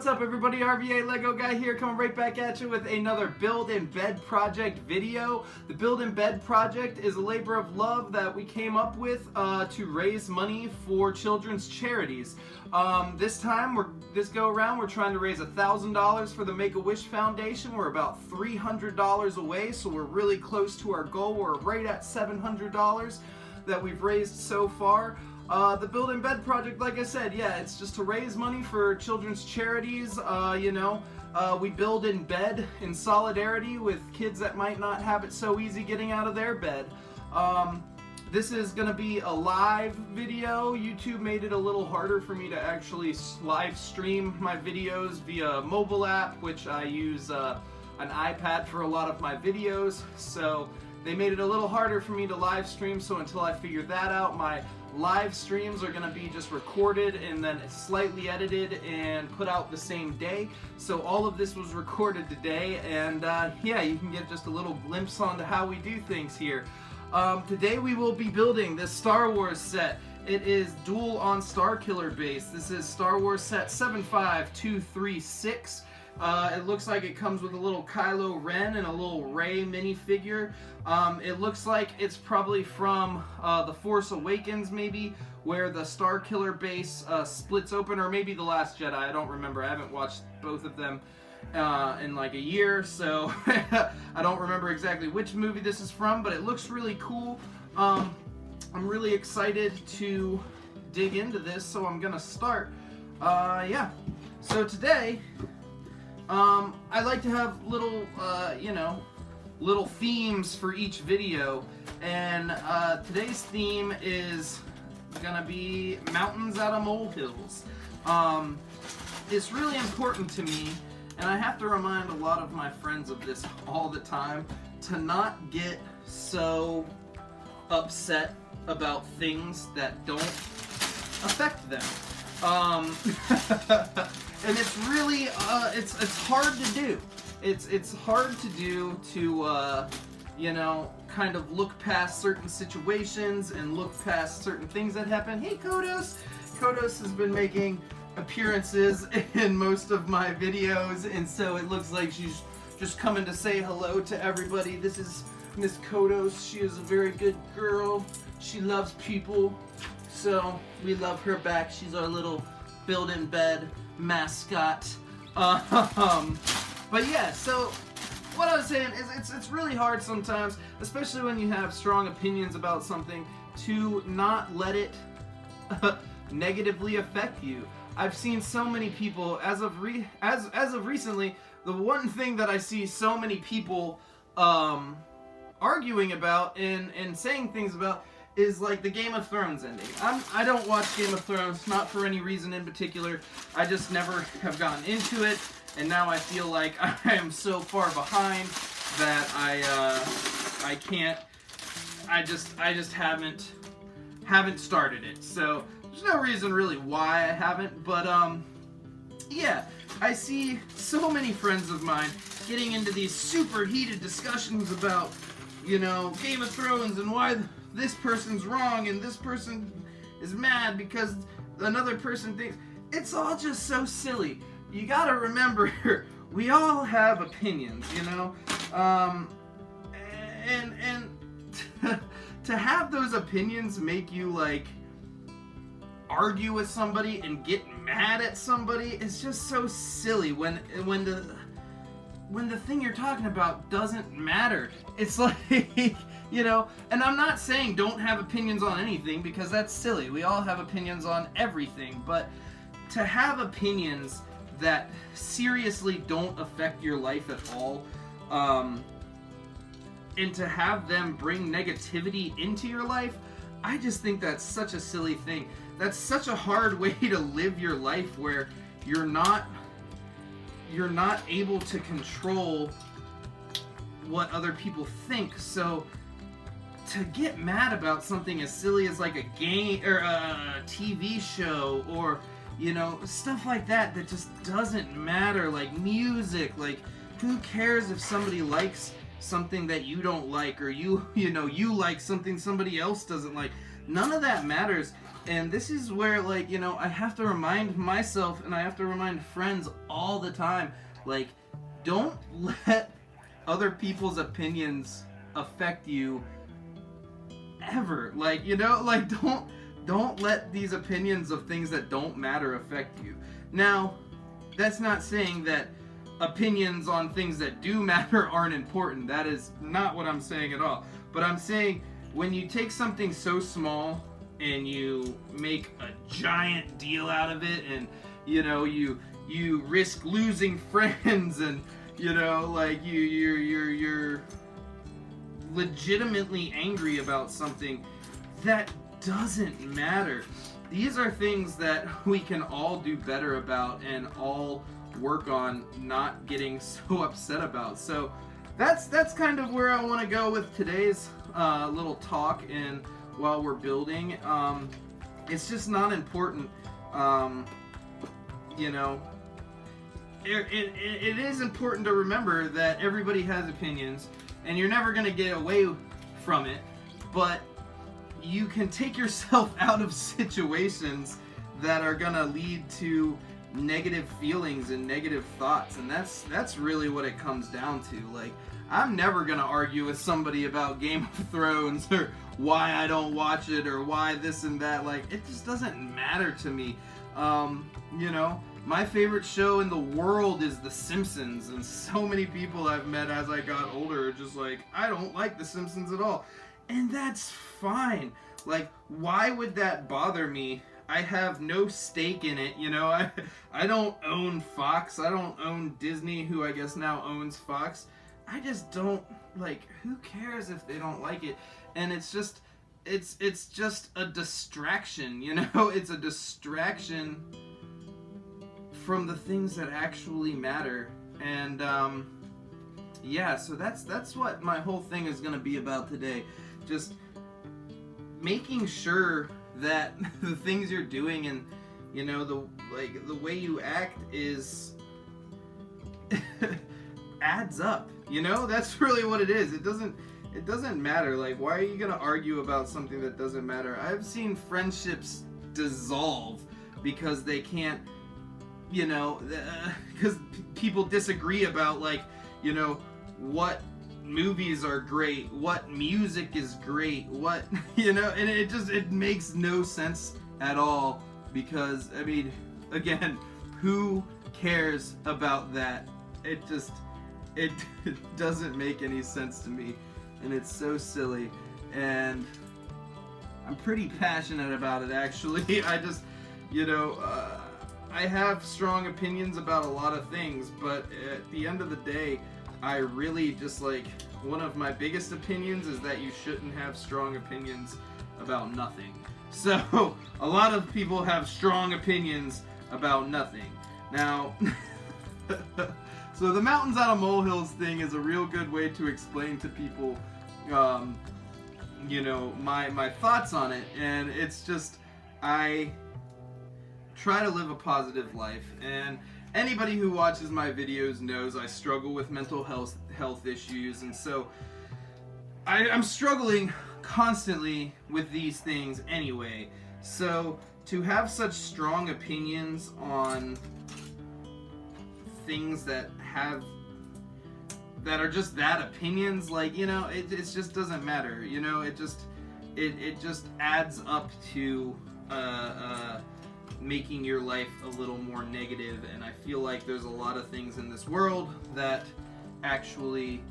what's up everybody? RVA Lego Guy here, coming right back at you with another Build in Bed project video. The Build in Bed project is a labor of love that we came up with to raise money for children's charities. This go around, we're trying to raise $1,000 for the Make-A-Wish Foundation. We're about $300 away, so we're really close to our goal. We're right at $700 that we've raised so far. The Build in Bed project, like I said, yeah, it's just to raise money for children's charities. We build in bed in solidarity with kids that might not have it so easy getting out of their bed. This is going to be a live video. YouTube made it a little harder for me to actually live stream my videos via mobile app, which I use an iPad for a lot of my videos. So they made it a little harder for me to live stream, so until I figure that out, my live streams are going to be just recorded and then slightly edited and put out the same day. So all of this was recorded today, and yeah, you can get just a little glimpse onto how we do things here. Today we will be building this Star Wars set. It is Duel on Starkiller base. This is Star Wars set 75236. It looks like it comes with a little Kylo Ren and a little Rey minifigure. It looks like it's probably from The Force Awakens, maybe, where the Starkiller base splits open, or maybe The Last Jedi. I don't remember. I haven't watched both of them in like a year, so I don't remember exactly which movie this is from, but it looks really cool. I'm really excited to dig into this, so I'm gonna start. Yeah. So today, I like to have little, little themes for each video, and today's theme is gonna be mountains out of molehills. It's really important to me, and I have to remind a lot of my friends of this all the time, to not get so upset about things that don't affect them. And it's really, it's hard to do. It's hard to do to, kind of look past certain situations and look past certain things that happen. Hey, Kodos! Kodos has been making appearances in most of my videos, and so it looks like she's just coming to say hello to everybody. This is Miss Kodos. She is a very good girl. She loves people, so we love her back. She's our little Build in Bed mascot. But yeah, so what I was saying is it's really hard sometimes, especially when you have strong opinions about something, to not let it negatively affect you. I've seen so many people, as of recently, the one thing that I see so many people arguing about and saying things about is like the Game of Thrones ending. I don't watch Game of Thrones, not for any reason in particular. I just never have gotten into it, and now I feel like I am so far behind that I can't. I just haven't started it. So there's no reason really why I haven't, but yeah, I see so many friends of mine getting into these super heated discussions about, Game of Thrones and why this person's wrong and this person is mad because another person thinks. It's all just so silly. You gotta remember, we all have opinions, and to have those opinions make you like argue with somebody and get mad at somebody is just so silly when the thing you're talking about doesn't matter. It's like, and I'm not saying don't have opinions on anything, because that's silly. We all have opinions on everything, but to have opinions that seriously don't affect your life at all, and to have them bring negativity into your life, I just think that's such a silly thing. That's such a hard way to live your life, where you're not able to control what other people think. So to get mad about something as silly as like a game or a TV show, or stuff like that just doesn't matter, like music, like who cares if somebody likes something that you don't like, or you like something somebody else doesn't like. None of that matters. And this is where, like, you know, I have to remind myself and I have to remind friends all the time, like, don't let other people's opinions affect you ever. Like, you know, like, don't let these opinions of things that don't matter affect you. Now, that's not saying that opinions on things that do matter aren't important. That is not what I'm saying at all. But I'm saying when you take something so small and you make a giant deal out of it, and you know, you risk losing friends, and you know, like you're legitimately angry about something that doesn't matter. These are things that we can all do better about and all work on not getting so upset about. So that's kind of where I want to go with today's little talk. And while we're building, it's just not important. You know, it is important to remember that everybody has opinions and you're never going to get away from it, but you can take yourself out of situations that are going to lead to negative feelings and negative thoughts, and that's really what it comes down to. Like, I'm never gonna argue with somebody about Game of Thrones or why I don't watch it or why this and that. Like, it just doesn't matter to me. You know, my favorite show in the world is The Simpsons, and so many people I've met as I got older are just like, I don't like The Simpsons at all, and that's fine. Like, why would that bother me? I have no stake in it, you know. I don't own Fox. I don't own Disney, who I guess now owns Fox. I just don't, like, who cares if they don't like it? And it's just a distraction, you know. It's a distraction from the things that actually matter. And yeah, so that's what my whole thing is going to be about today. Just making sure that the things you're doing and, you know, the way you act is adds up, you know. That's really what it is. It doesn't matter. Like, why are you gonna argue about something that doesn't matter? I've seen friendships dissolve because they can't, you know, because people disagree about, like, you know, what movies are great, what music is great, what, you know, and it makes no sense at all, because, I mean, again, who cares about that? It doesn't make any sense to me, and it's so silly, and I'm pretty passionate about it, actually. I just, you know, I have strong opinions about a lot of things, but at the end of the day, I really just, like, one of my biggest opinions is that you shouldn't have strong opinions about nothing. So, a lot of people have strong opinions about nothing. Now, so the mountains out of molehills thing is a real good way to explain to people, you know, my thoughts on it. And it's just, I try to live a positive life, and anybody who watches my videos knows I struggle with mental health issues, and so I'm struggling constantly with these things anyway. So to have such strong opinions on things that are just that, opinions, like, you know, it just doesn't matter, you know. It just adds up to making your life a little more negative. And I feel like there's a lot of things in this world that actually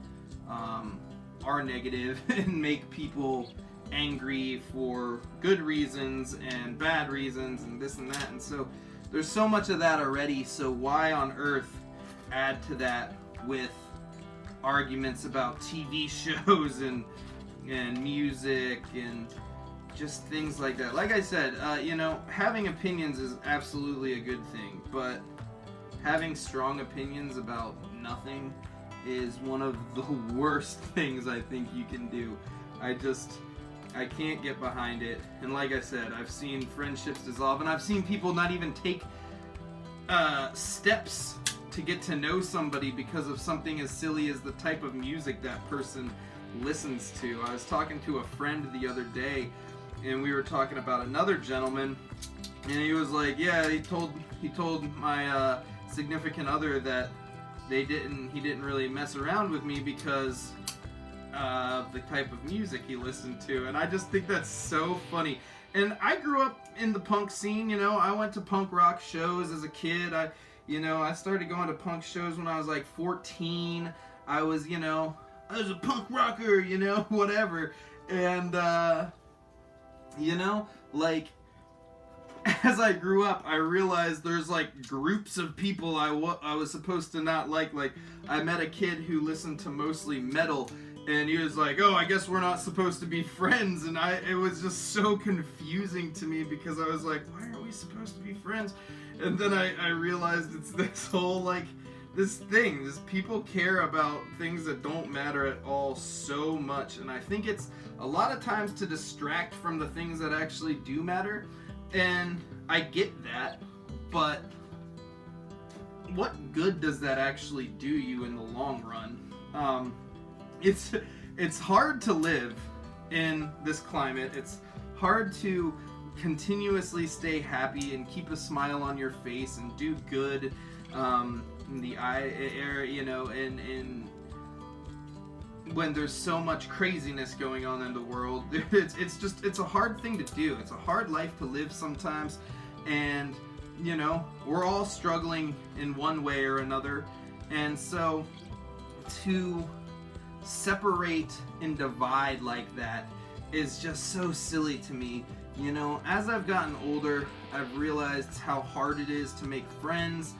are negative and make people angry for good reasons and bad reasons and this and that. And so there's so much of that already, so why on earth add to that with arguments about TV shows and music and just things like that. Like I said, you know, having opinions is absolutely a good thing, but having strong opinions about nothing is one of the worst things I think you can do. I can't get behind it. And like I said, I've seen friendships dissolve, and I've seen people not even take steps to get to know somebody because of something as silly as the type of music that person listens to. I was talking to a friend the other day, and we were talking about another gentleman, and he was like, yeah, he told my significant other that he didn't really mess around with me because of the type of music he listened to. And I just think that's so funny. And I grew up in the punk scene, you know. I went to punk rock shows as a kid. I started going to punk shows when I was like 14. I was a punk rocker, you know, whatever. And like, as I grew up, I realized there's like groups of people I was supposed to not like. Like, I met a kid who listened to mostly metal, and he was like, oh, I guess we're not supposed to be friends. And it was just so confusing to me, because I was like, why aren't we supposed to be friends? And then I realized it's this whole, like, this people care about things that don't matter at all so much. And I think it's a lot of times to distract from the things that actually do matter. And I get that, but what good does that actually do you in the long run? It's hard to live in this climate. It's hard to continuously stay happy and keep a smile on your face and do good in the air, you know, and when there's so much craziness going on in the world. It's a hard thing to do. It's a hard life to live sometimes, and you know, we're all struggling in one way or another. And so to separate and divide like that is just so silly to me. You know, as I've gotten older, I've realized how hard it is to make friends.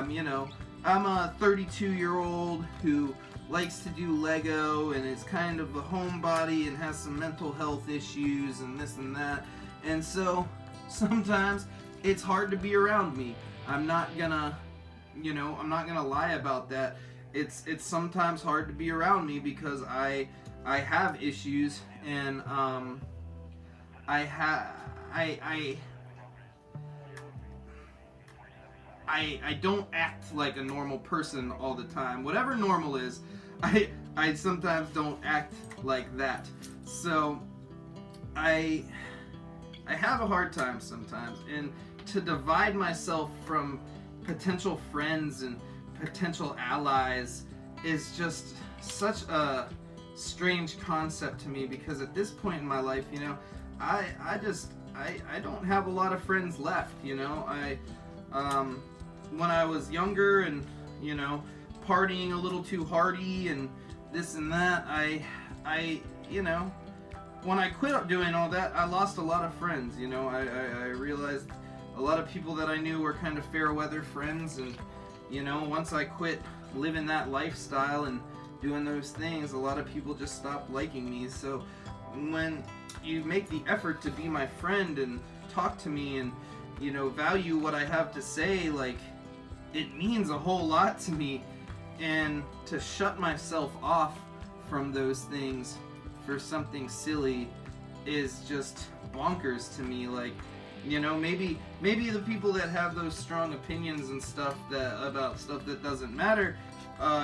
You know, I'm a 32-year-old who likes to do Lego and is kind of a homebody and has some mental health issues and this and that. And so sometimes it's hard to be around me. I'm not gonna lie about that. It's sometimes hard to be around me because I have issues, and I don't act like a normal person all the time. Whatever normal is, I sometimes don't act like that. So I have a hard time sometimes, and to divide myself from potential friends and potential allies is just such a strange concept to me, because at this point in my life, you know, I don't have a lot of friends left, you know. When I was younger and, you know, partying a little too hardy and this and that, I you know, when I quit doing all that, I lost a lot of friends, you know. I realized a lot of people that I knew were kind of fair weather friends, and, you know, once I quit living that lifestyle and doing those things, a lot of people just stopped liking me. So when you make the effort to be my friend and talk to me and, you know, value what I have to say, like, it means a whole lot to me. And to shut myself off from those things for something silly is just bonkers to me. Like, you know, maybe the people that have those strong opinions and stuff about stuff that doesn't matter,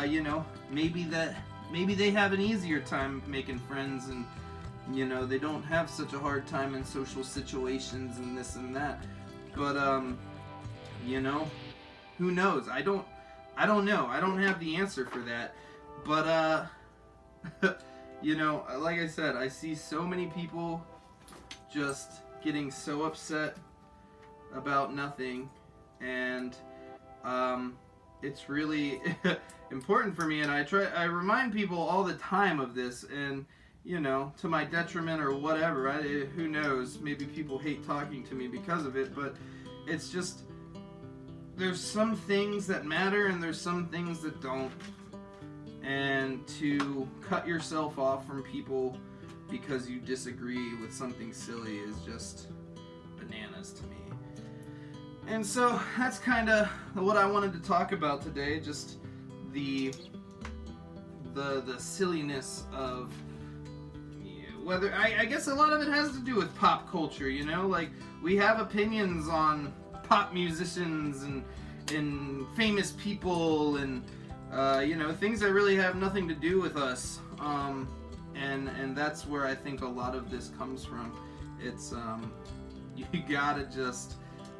you know, maybe they have an easier time making friends, and, you know, they don't have such a hard time in social situations and this and that. But you know, who knows? I don't know. I don't have the answer for that. But you know, like I said, I see so many people just getting so upset about nothing, and it's really important for me, and I remind people all the time of this, and, you know, to my detriment or whatever, who knows, maybe people hate talking to me because of it, but it's just, there's some things that matter and there's some things that don't, and to cut yourself off from people because you disagree with something silly is just bananas to me. And so that's kind of what I wanted to talk about today, just the silliness of, whether, I guess a lot of it has to do with pop culture, you know, like, we have opinions on pop musicians and famous people and, you know, things that really have nothing to do with us, and that's where I think a lot of this comes from, It's you gotta just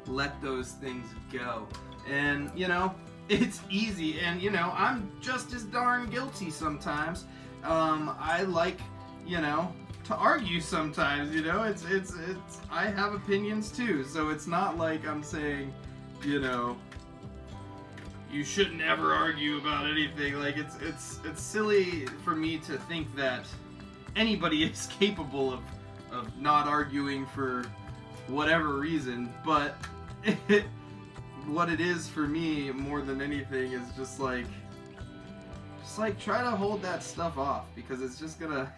let those things go. And you know, it's easy, and you know, I'm just as darn guilty sometimes. I like, you know, to argue sometimes, you know. It's I have opinions too, so it's not like I'm saying, you know, you shouldn't ever argue about anything. Like it's silly for me to think that anybody is capable of not arguing for whatever reason, but what it is for me more than anything is just like try to hold that stuff off, because it's just gonna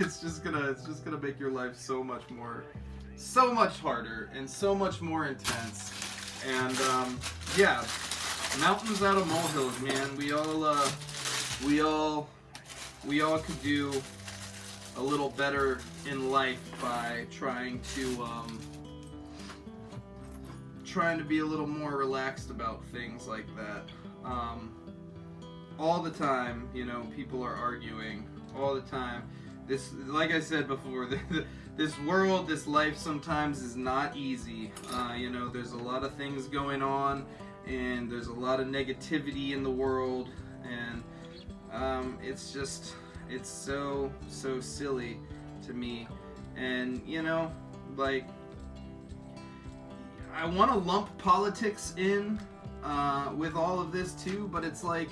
make your life so much harder and so much more intense. And yeah, mountains out of molehills, man. We all could do a little better in life by trying to be a little more relaxed about things like that. All the time, you know, people are arguing all the time. This, like I said before, this world, this life sometimes is not easy. You know, there's a lot of things going on, and there's a lot of negativity in the world, and it's so silly to me. And you know, like, I want to lump politics in with all of this too, but it's like,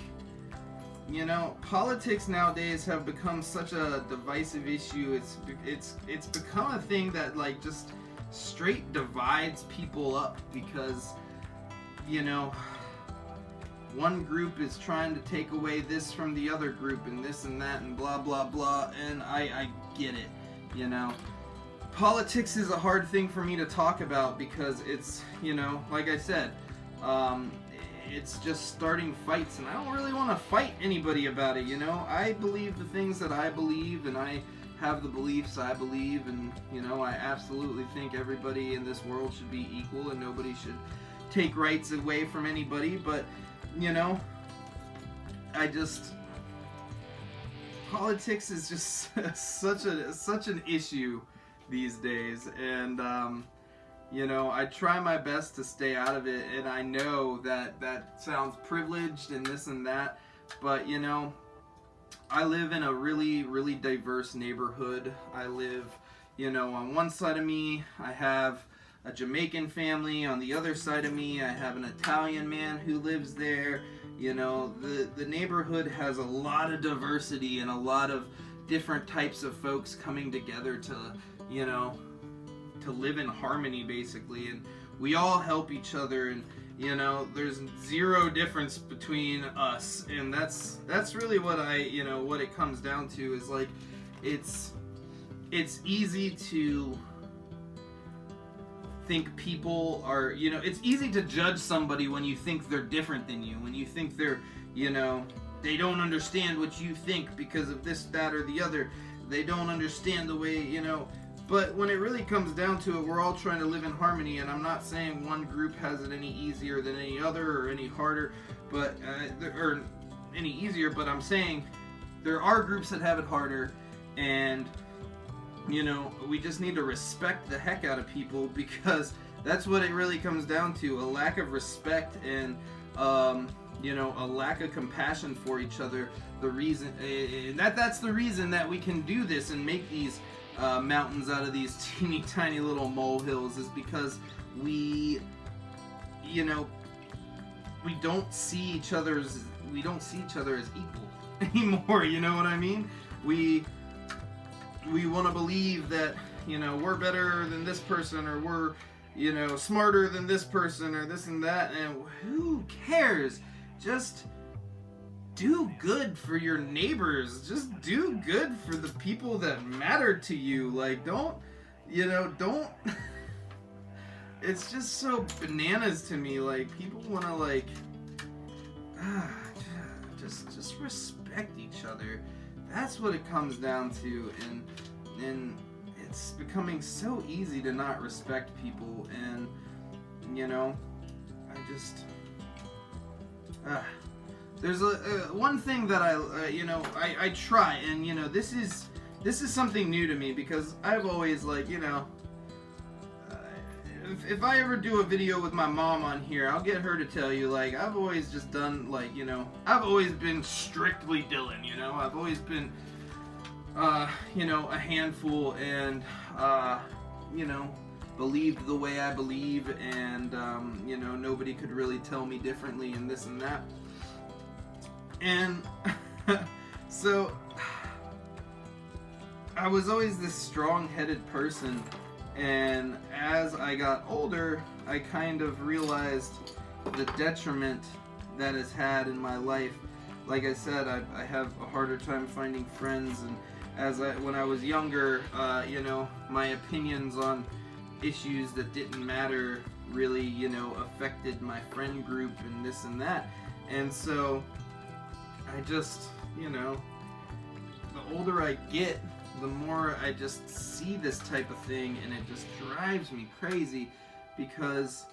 you know, politics nowadays have become such a divisive issue. It's become a thing that like just straight divides people up, because, you know, one group is trying to take away this from the other group and this and that and blah blah blah, and I get it, you know. Politics is a hard thing for me to talk about because it's, you know, like I said, it's just starting fights, and I don't really want to fight anybody about it, you know. I believe the things that I believe, and I have the beliefs I believe, and, you know, I absolutely think everybody in this world should be equal and nobody should take rights away from anybody, but, you know, politics is just such an issue these days, and you know, I try my best to stay out of it, and I know that sounds privileged and this and that, but you know, I live in a really diverse neighborhood. I live, you know, on one side of me I have a Jamaican family, on the other side of me I have an Italian man who lives there. You know, the neighborhood has a lot of diversity and a lot of different types of folks coming together to, you know, to live in harmony basically, and we all help each other, and you know, there's zero difference between us, and that's really what what it comes down to is like, it's easy to think people are, you know, it's easy to judge somebody when you think they're different than you, when you think they're, you know, they don't understand what you think because of this, that, or the other. They don't understand the way, you know. But when it really comes down to it, we're all trying to live in harmony, and I'm not saying one group has it any easier than any other or any harder, but or any easier. But I'm saying there are groups that have it harder, and you know, we just need to respect the heck out of people, because that's what it really comes down to: a lack of respect and you know, a lack of compassion for each other. The reason that's the reason that we can do this and make these mountains out of these teeny tiny little molehills is because we, you know, we don't see each other as equal anymore. You know what I mean? We want to believe that, you know, we're better than this person, or we're, you know, smarter than this person, or this and that, and who cares? Just do good for your neighbors. Just do good for the people that matter to you. Like, don't it's just so bananas to me. Like, people want to, like, just respect each other. That's what it comes down to, and it's becoming so easy to not respect people, and, you know, I just, there's one thing that I try, and, you know, this is something new to me, because I've always, like, you know, if I ever do a video with my mom on here, I'll get her to tell you, like, I've always just done, like, you know, I've always been strictly Dylan, you know, I've always been, you know, a handful, and, you know, believed the way I believe, and, you know, nobody could really tell me differently, and this and that. And so I was always this strong-headed person, and as I got older, I kind of realized the detriment that it's had in my life. Like I said, I have a harder time finding friends, and when I was younger, you know, my opinions on issues that didn't matter really, you know, affected my friend group and this and that. And so I just, you know, the older I get, the more I just see this type of thing, and it just drives me crazy, because,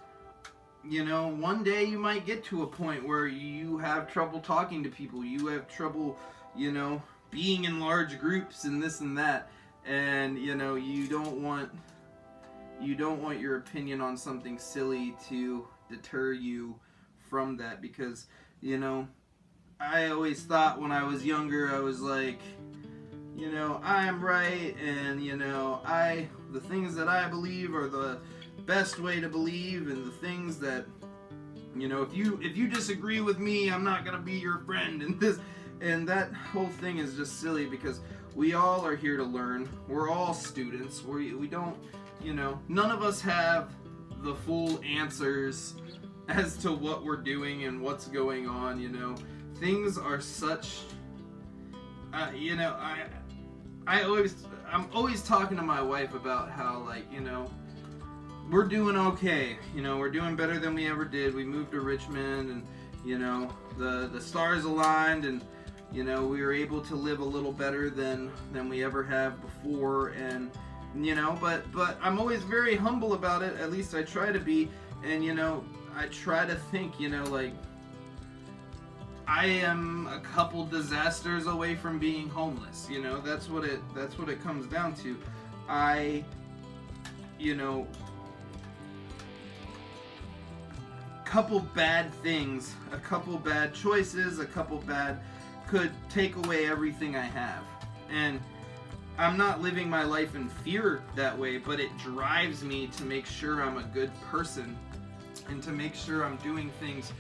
you know, one day you might get to a point where you have trouble talking to people, you have trouble, you know, being in large groups and this and that, and, you know, you don't want your opinion on something silly to deter you from that, because, you know, I always thought when I was younger, I was like, you know, I'm right, and, you know, the things that I believe are the best way to believe, and the things that, you know, if you disagree with me, I'm not gonna be your friend, and that whole thing is just silly, because we all are here to learn. We're all students. We don't, you know, none of us have the full answers as to what we're doing and what's going on, you know. Things are such, you know, I'm always talking to my wife about how, like, you know, we're doing okay. You know, we're doing better than we ever did. We moved to Richmond, and, you know, the stars aligned, and, you know, we were able to live a little better than we ever have before, and, you know, but I'm always very humble about it. At least I try to be, and, you know, I try to think, you know, like, I am a couple disasters away from being homeless. You know, that's what it comes down to. You know, couple bad things, a couple bad choices, a couple bad could take away everything I have. And I'm not living my life in fear that way, but it drives me to make sure I'm a good person, and to make sure I'm doing things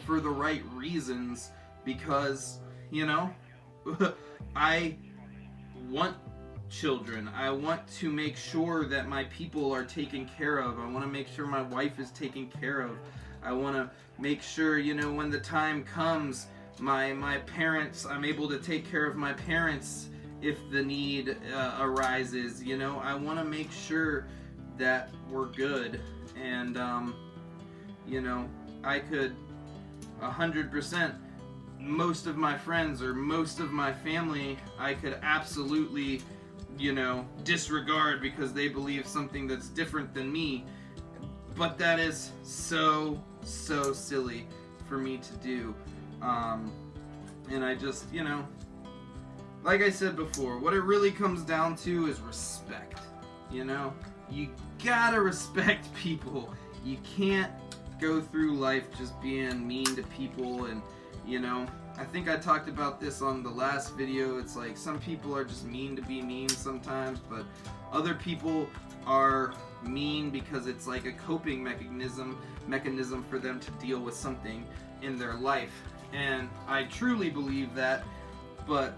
for the right reasons, because, you know, I want children. I want to make sure that my people are taken care of. I want to make sure my wife is taken care of. I want to make sure, you know, when the time comes, my parents, I'm able to take care of my parents if the need arises. You know, I want to make sure that we're good, and you know, I could 100%, most of my friends or most of my family, I could absolutely, you know, disregard because they believe something that's different than me. But that is so silly for me to do. And I just, you know, like I said before, what it really comes down to is respect. You know, you gotta respect people. You can't go through life just being mean to people. And, you know, I think I talked about this on the last video. It's like some people are just mean to be mean sometimes, but other people are mean because it's like a coping mechanism for them to deal with something in their life. And I truly believe that. But,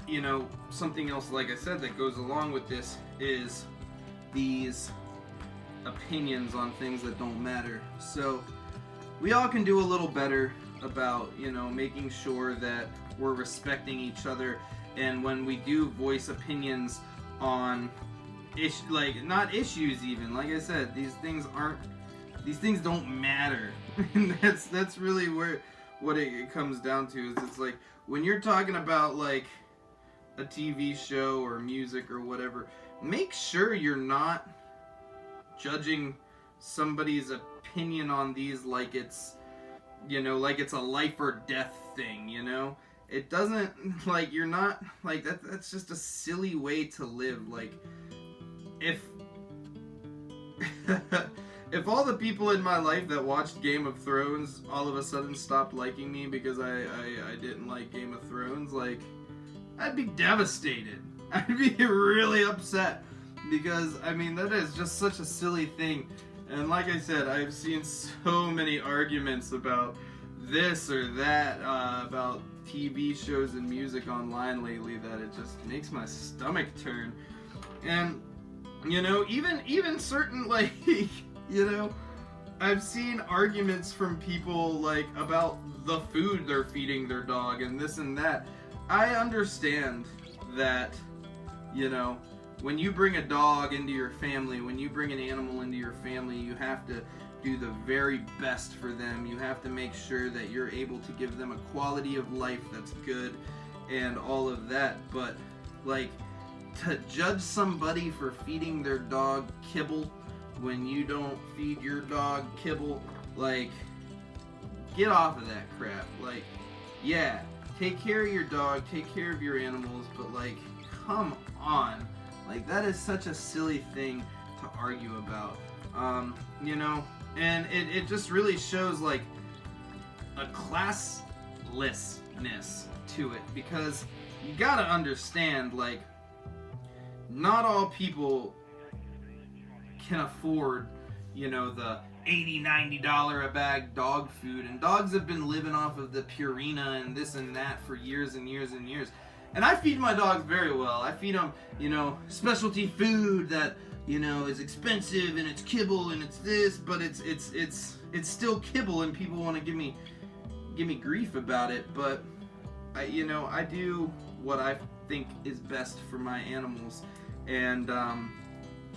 you know, something else, like I said, that goes along with this is these opinions on things that don't matter. So we all can do a little better about, you know, making sure that we're respecting each other, and when we do voice opinions on like not issues, even, like I said, these things don't matter. And that's really what it comes down to, is it's like when you're talking about like a TV show or music or whatever, make sure you're not judging somebody's opinion on these like it's, you know, like it's a life or death thing, you know? It doesn't, like, you're not, like, that's just a silly way to live. Like, if if all the people in my life that watched Game of Thrones all of a sudden stopped liking me because I didn't like Game of Thrones, like, I'd be devastated. I'd be really upset because, I mean, that is just such a silly thing. And like I said, I've seen so many arguments about this or that, about TV shows and music online lately that it just makes my stomach turn. And, you know, even certain, like, you know, I've seen arguments from people, like, about the food they're feeding their dog and this and that. I understand that, you know, when you bring a dog into your family, when you bring an animal into your family, you have to do the very best for them. You have to make sure that you're able to give them a quality of life that's good and all of that. But, like, to judge somebody for feeding their dog kibble when you don't feed your dog kibble, like, get off of that crap. Like, yeah, take care of your dog, take care of your animals, but, like, come on. Like, that is such a silly thing to argue about. You know, and it just really shows, like, a classlessness to it, because you gotta understand, like, not all people can afford, you know, the $80, $90 a bag dog food, and dogs have been living off of the Purina and this and that for years and years and years. And I feed my dogs very well. I feed them, you know, specialty food that, you know, is expensive and it's kibble and it's this, but it's still kibble, and people want to give me grief about it. But I do what I think is best for my animals, and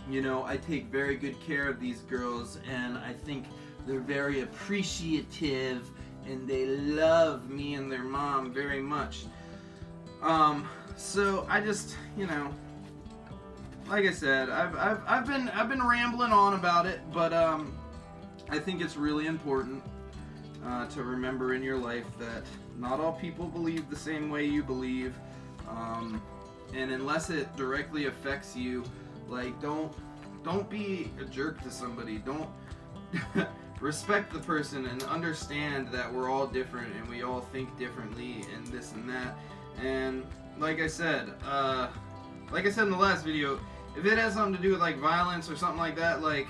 you know, I take very good care of these girls, and I think they're very appreciative, and they love me and their mom very much. So I just, you know, like I said, I've been rambling on about it, but I think it's really important to remember in your life that not all people believe the same way you believe, and unless it directly affects you, like, don't be a jerk to somebody. Don't respect the person and understand that we're all different and we all think differently and this and that. And like I said in the last video, if it has something to do with, like, violence or something like that, like,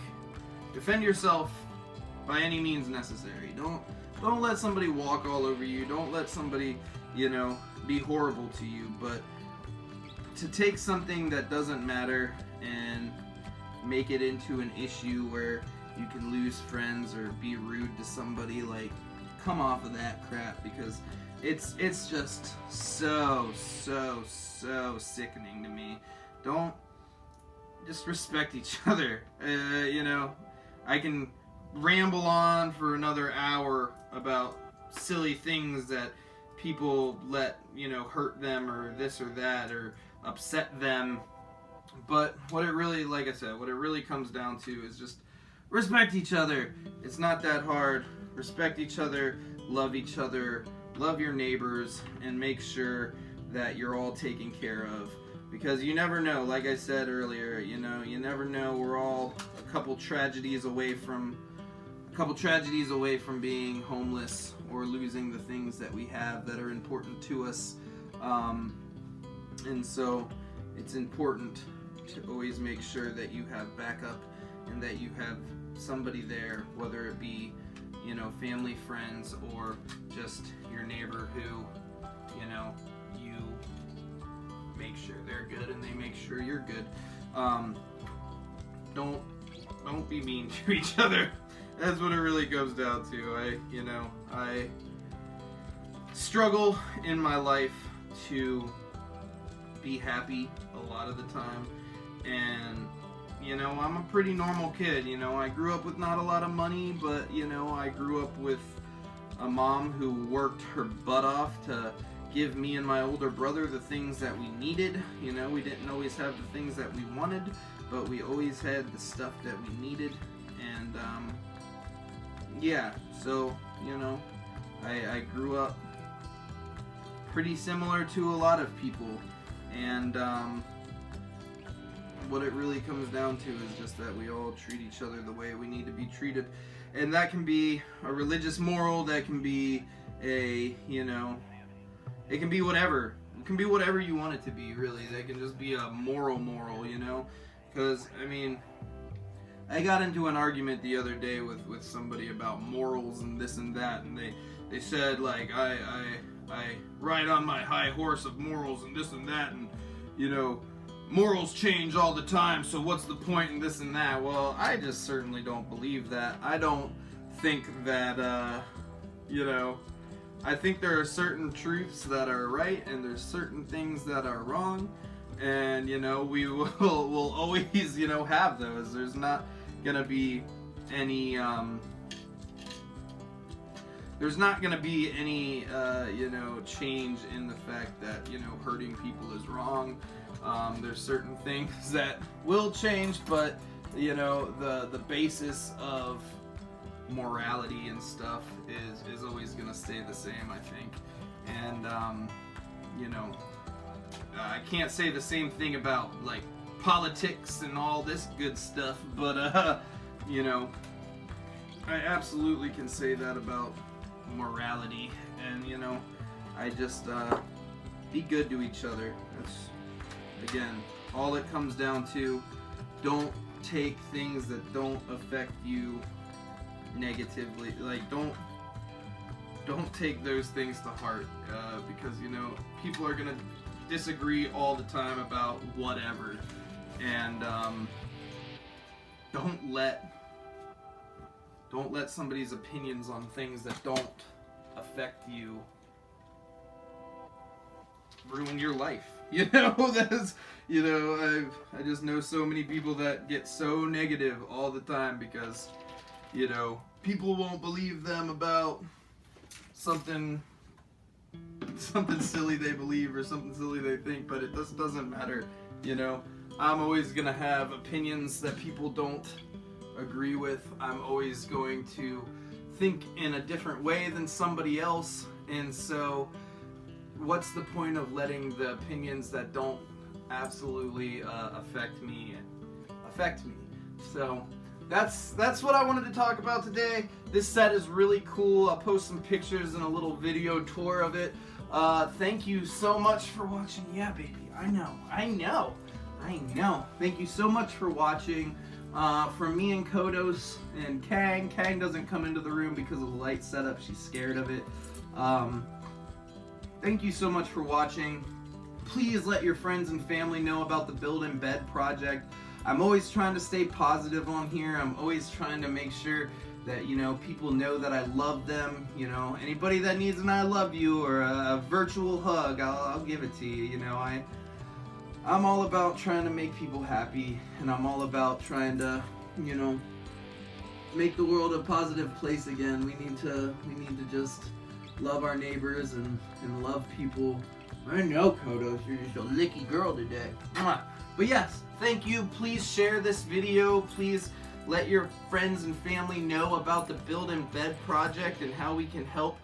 defend yourself by any means necessary. Don't let somebody walk all over you. Don't let somebody, you know, be horrible to you. But to take something that doesn't matter and make it into an issue where you can lose friends or be rude to somebody, like, come off of that crap, because it's just so sickening to me. Don't just respect each other. You know, I can ramble on for another hour about silly things that people let, you know, hurt them or this or that or upset them. But what it really, like I said, what it really comes down to is just respect each other. It's not that hard. Respect each other, love each other, love your neighbors, and make sure that you're all taken care of. Because you never know, like I said earlier, you know, you never know. We're all a couple tragedies away from being homeless or losing the things that we have that are important to us. And so it's important to always make sure that you have backup and that you have somebody there, whether it be, you know, family, friends, or just your neighbor who, you know, you make sure they're good and they make sure you're good. Don't be mean to each other. That's what it really comes down to. I struggle in my life to be happy a lot of the time, and you know, I'm a pretty normal kid. You know, I grew up with not a lot of money, but you know, I grew up with a mom who worked her butt off to give me and my older brother the things that we needed. You know, we didn't always have the things that we wanted, but we always had the stuff that we needed. And yeah, so you know, I grew up pretty similar to a lot of people, and what it really comes down to is just that we all treat each other the way we need to be treated. And that can be a religious moral, that can be a, you know, it can be whatever. It can be whatever you want it to be, really. That can just be a moral, you know? Because, I mean, I got into an argument the other day with somebody about morals and this and that, and they said, like, I ride on my high horse of morals and this and that, and, you know, morals change all the time, so what's the point in this and that? Well, I just certainly don't believe that. I don't think that, you know, I think there are certain truths that are right, and there's certain things that are wrong, and, you know, we'll always, you know, have those. There's not gonna be any, you know, change in the fact that, you know, hurting people is wrong. There's certain things that will change, but, you know, the basis of morality and stuff is always gonna stay the same, I think. And, you know, I can't say the same thing about, like, politics and all this good stuff, but, you know, I absolutely can say that about morality. And, you know, I just, be good to each other. That's, again, all it comes down to. Don't take things that don't affect you negatively. Like, don't take those things to heart, because, you know, people are gonna disagree all the time about whatever, and don't let somebody's opinions on things that don't affect you ruin your life. You know, that's, you know, I just know so many people that get so negative all the time because, you know, people won't believe them about something silly they believe or something silly they think, but it just doesn't matter. You know, I'm always gonna have opinions that people don't agree with. I'm always going to think in a different way than somebody else, and so what's the point of letting the opinions that don't absolutely affect me? So that's what I wanted to talk about today. This set is really cool. I'll post some pictures and a little video tour of it. Thank you so much for watching. Yeah, baby, I know. Thank you so much for watching. From me and Kodos and Kang. Kang doesn't come into the room because of the light setup. She's scared of it. Thank you so much for watching. Please let your friends and family know about the Build in Bed project. I'm always trying to stay positive on here. I'm always trying to make sure that, you know, people know that I love them. You know, anybody that needs an I love you or a virtual hug, I'll give it to you. You know, I'm all about trying to make people happy, and I'm all about trying to, you know, make the world a positive place again. We need to just love our neighbors and love people. I know, Kodos, you're just a licky girl today. But yes, thank you. Please share this video. Please let your friends and family know about the Build in Bed project and how we can help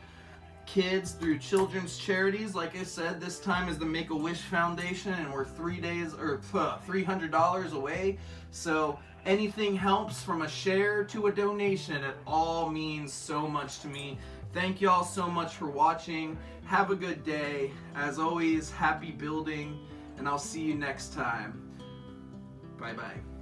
kids through children's charities. Like I said, this time is the Make-A-Wish Foundation, and we're $300 away. So anything helps, from a share to a donation. It all means so much to me. Thank y'all so much for watching. Have a good day. As always, happy building, and I'll see you next time. Bye-bye.